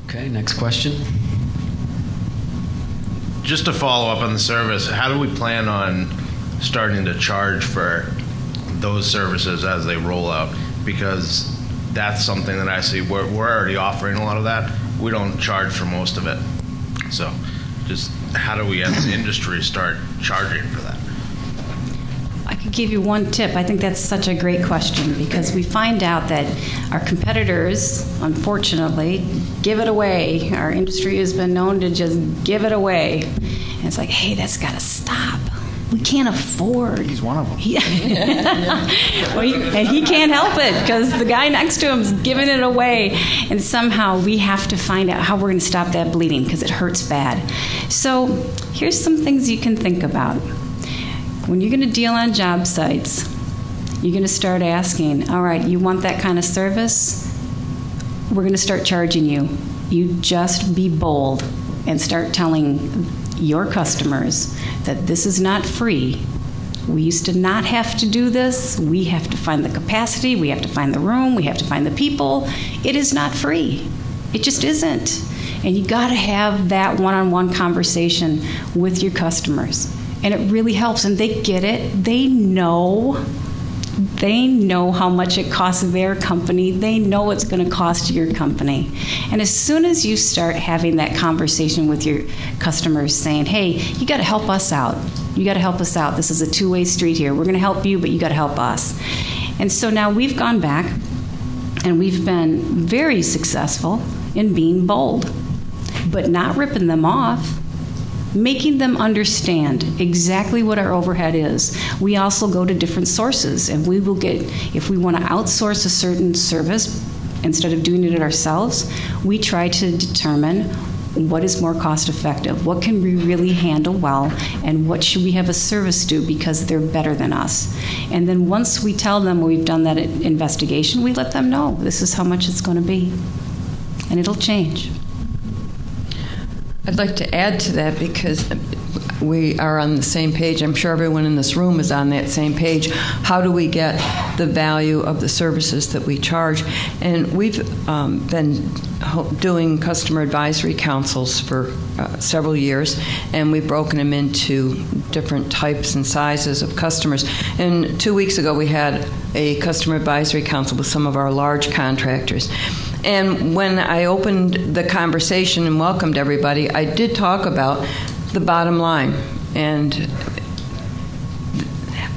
Okay, next question. Just to follow up on the service, how do we plan on starting to charge for those services as they roll out? Because that's something that I see. We're already offering a lot of that. We don't charge for most of it. So just how do we as an industry start charging for that? I could give you one tip. I think that's such a great question because we find out that our competitors, unfortunately, give it away. Our industry has been known to just give it away. And it's like, hey, that's got to stop. We can't afford. He's one of them. And he can't help it because the guy next to him is giving it away. And somehow we have to find out how we're going to stop that bleeding because it hurts bad. So here's some things you can think about. When you're going to deal on job sites, you're going to start asking, all right, you want that kind of service? We're going to start charging you. You just be bold and start telling your customers that this is not free. We used to not have to do this. We have to find the capacity. We have to find the room. We have to find the people. It is not free. It just isn't. And you got to have that one-on-one conversation with your customers. And it really helps. And they get it. They know how much it costs their company. They know it's going to cost your company. And as soon as you start having that conversation with your customers saying, hey, you got to help us out. You got to help us out. This is a two-way street here. We're going to help you, but you got to help us. And so now we've gone back and we've been very successful in being bold, but not ripping them off. Making them understand exactly what our overhead is. We also go to different sources, and we will get, if we want to outsource a certain service instead of doing it ourselves, we try to determine what is more cost effective, what can we really handle well, and what should we have a service do because they're better than us. And then once we tell them we've done that investigation, we let them know this is how much it's going to be, and it'll change. I'd like to add to that because we are on the same page. I'm sure everyone in this room is on that same page. How do we get the value of the services that we charge? And we've been doing customer advisory councils for several years, and we've broken them into different types and sizes of customers. And 2 weeks ago, we had a customer advisory council with some of our large contractors. And when I opened the conversation and welcomed everybody, I did talk about the bottom line. And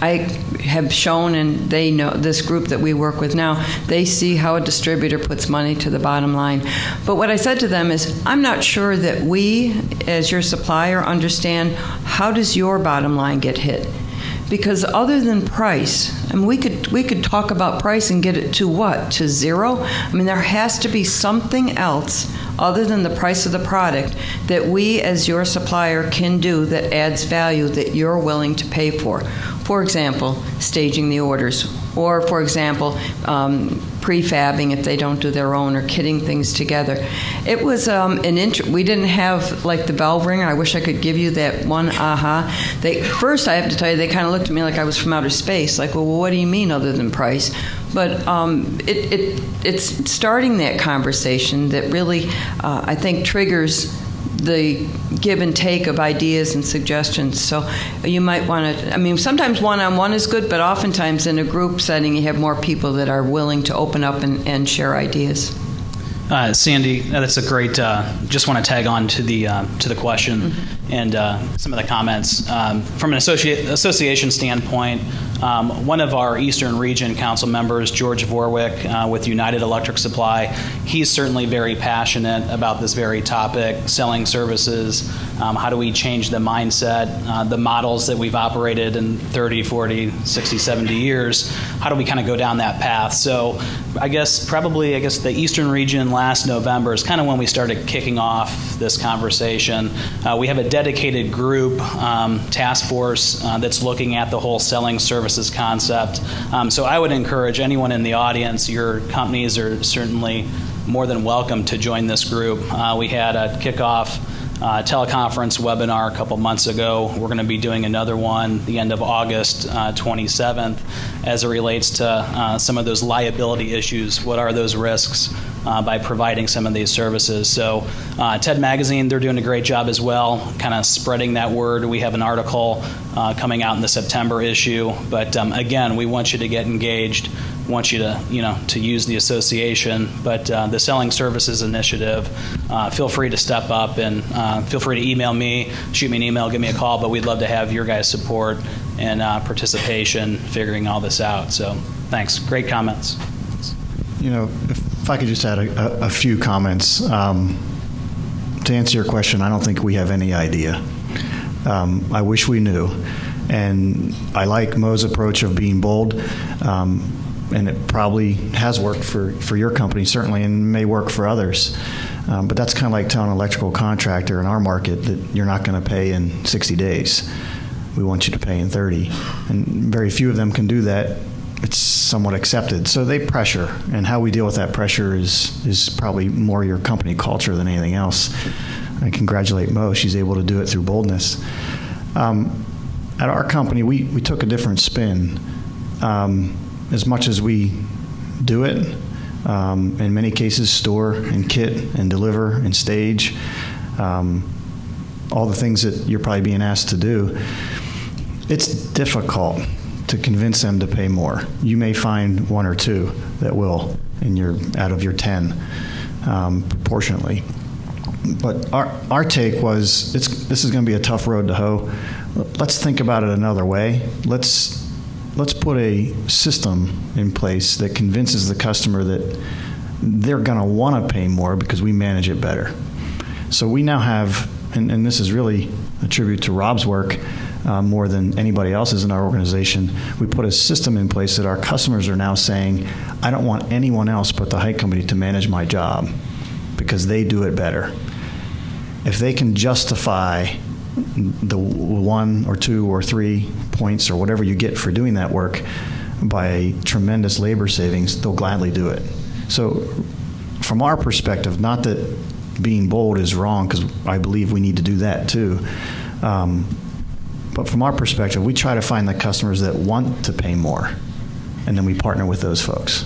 I have shown, and they know, this group that we work with now, they see how a distributor puts money to the bottom line. But what I said to them is, I'm not sure that we, as your supplier, understand how does your bottom line get hit. Because other than price, I mean, we could talk about price and get it to what? To zero? I mean, there has to be something else other than the price of the product that we as your supplier can do that adds value that you're willing to pay for. For example, staging the orders. Or, for example, prefabbing if they don't do their own, or kitting things together. It was we didn't have like the bell ringer. I wish I could give you that one aha. First, I have to tell you, they kind of looked at me like I was from outer space. Like, well, what do you mean other than price? But it's starting that conversation that really, I think, triggers the give and take of ideas and suggestions. So you might want to, I mean, sometimes one-on-one is good, but oftentimes in a group setting you have more people that are willing to open up and share ideas. Sandy, that's a great, just want to tag on to the question and some of the comments. From an association standpoint, one of our Eastern Region Council members, George Vorwick, with United Electric Supply, he's certainly very passionate about this very topic, selling services. How do we change the mindset, the models that we've operated in 30, 40, 60, 70 years? How do we kind of go down that path? So I guess the Eastern Region last November is kind of when we started kicking off this conversation. We have a dedicated group, task force, that's looking at the whole selling services concept. So I would encourage anyone in the audience, your companies are certainly more than welcome to join this group. We had a kickoff teleconference webinar a couple months ago. We're going to be doing another one the end of August 27th as it relates to some of those liability issues. What are those risks by providing some of these services? So TED Magazine, they're doing a great job as well, kind of spreading that word. We have an article coming out in the September issue. But again, we want you to get engaged, want you to use the association. But the Selling Services Initiative, feel free to step up and feel free to email me, shoot me an email, give me a call. But we'd love to have your guys' support and participation figuring all this out. So thanks. Great comments. If I could just add a few comments. To answer your question, I don't think we have any idea. I wish we knew. And I like Mo's approach of being bold. And it probably has worked for your company, certainly, and may work for others. But that's kind of like telling an electrical contractor in our market that you're not going to pay in 60 days. We want you to pay in 30. And very few of them can do that. It's somewhat accepted. So they pressure, and how we deal with that pressure is probably more your company culture than anything else. I congratulate Mo. She's able to do it through boldness. At our company, we took a different spin. As much as we do it, in many cases, store and kit and deliver and stage, all the things that you're probably being asked to do, it's difficult to convince them to pay more. You may find one or two that will out of your 10, proportionately. But our take was, this is going to be a tough road to hoe. Let's think about it another way. Let's put a system in place that convinces the customer that they're going to want to pay more because we manage it better. So we now have, and this is really a tribute to Rob's work more than anybody else's in our organization, we put a system in place that our customers are now saying, I don't want anyone else but the Height Company to manage my job because they do it better. If they can justify the 1 or 2 or 3 points or whatever you get for doing that work by tremendous labor savings, they'll gladly do it. So from our perspective, not that being bold is wrong, because I believe we need to do that too, but from our perspective, we try to find the customers that want to pay more, and then we partner with those folks.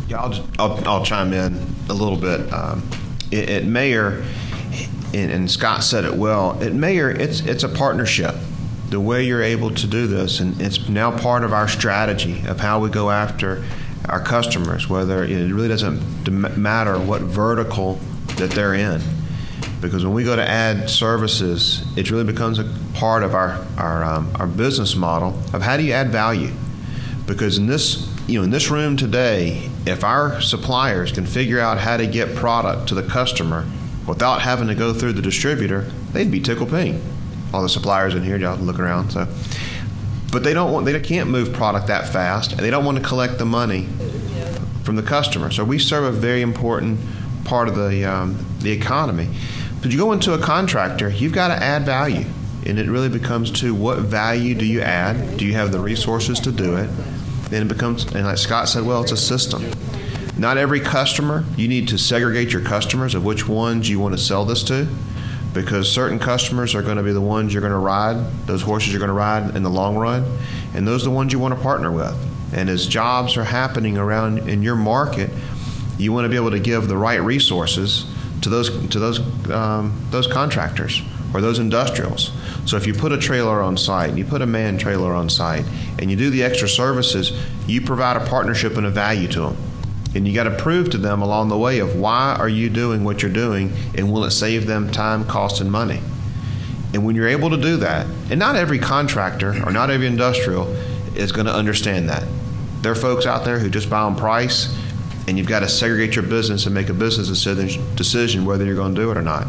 Yeah, I'll chime in a little bit. At Mayor, and Scott said it well, at Mayor, it's a partnership. The way you're able to do this, and it's now part of our strategy of how we go after our customers, whether it really doesn't matter what vertical that they're in. Because when we go to add services, it really becomes a part of our business model of how do you add value. Because in this room today, if our suppliers can figure out how to get product to the customer without having to go through the distributor, they'd be tickled pink. All the suppliers in here, y'all look around. So, but they can't move product that fast, and they don't want to collect the money from the customer. So we serve a very important part of the economy. But you go into a contractor, you've got to add value, and it really becomes to what value do you add? Do you have the resources to do it? Then it becomes, and like Scott said, well, it's a system. Not every customer, you need to segregate your customers of which ones you want to sell this to, because certain customers are going to be the ones you're going to ride, those horses you're going to ride in the long run, and those are the ones you want to partner with. And as jobs are happening around in your market, you want to be able to give the right resources to those contractors or those industrials. So if you put a trailer on site, you put a manned trailer on site, and you do the extra services, you provide a partnership and a value to them. And you got to prove to them along the way of why are you doing what you're doing, and will it save them time, cost, and money. And when you're able to do that, and not every contractor or not every industrial is going to understand that. There are folks out there who just buy on price, and you've got to segregate your business and make a business decision whether you're going to do it or not.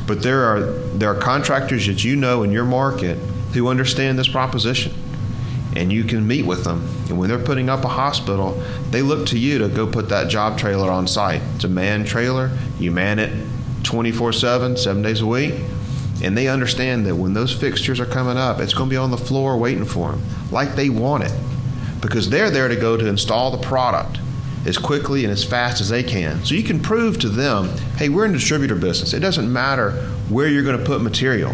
But there are contractors that you know in your market who understand this proposition, and you can meet with them. And when they're putting up a hospital, they look to you to go put that job trailer on site. It's a manned trailer. You man it 24/7, 7 days a week. And they understand that when those fixtures are coming up, it's going to be on the floor waiting for them, like they want it. Because they're there to go to install the product. as quickly and as fast as they can. So you can prove to them, hey, we're in the distributor business. It doesn't matter where you're going to put material,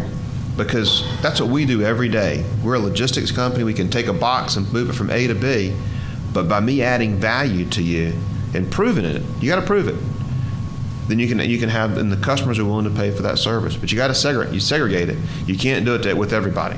because that's what we do every day. We're a logistics company. We can take a box and move it from A to B, but by me adding value to you and proving it, you got to prove it. Then you can have, and the customers are willing to pay for that service. But you got to segregate it. You can't do it with everybody.